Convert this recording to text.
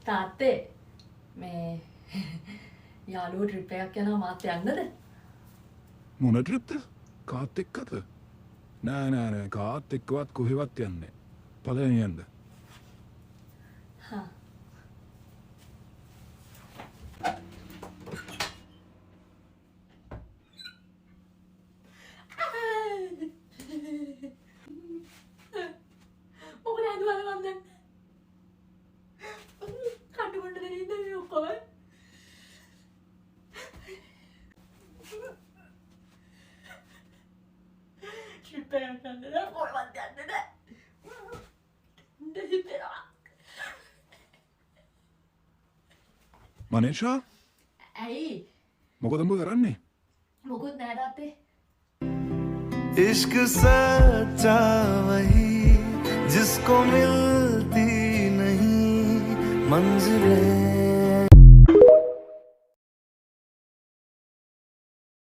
තාත්තේ මේ යාළුවෝ ට්‍රිප් එකක් යනවා මාත් යන්නද? මොන ට්‍රිප්ද? කාත් එක්කද? නෑ කාත් එක්කවත් කොහෙවත් යන්නේ. පළවෙනි යන්න. හා. මොකද හදුවද මන් දන්නේ. කඩු වලට දෙන්නේ මේ ඔක්කොම. ට්‍රිප් එකක් යන්න කොහෙවත් යන්නේ නෑ. දෙහිතේවා. මනේෂා ඇයි? මොකද උඹ කරන්නේ? මොකුත් නෑ තාත්තේ. इश्क सच्चा वही जिसको मिलती नहीं मंजिलें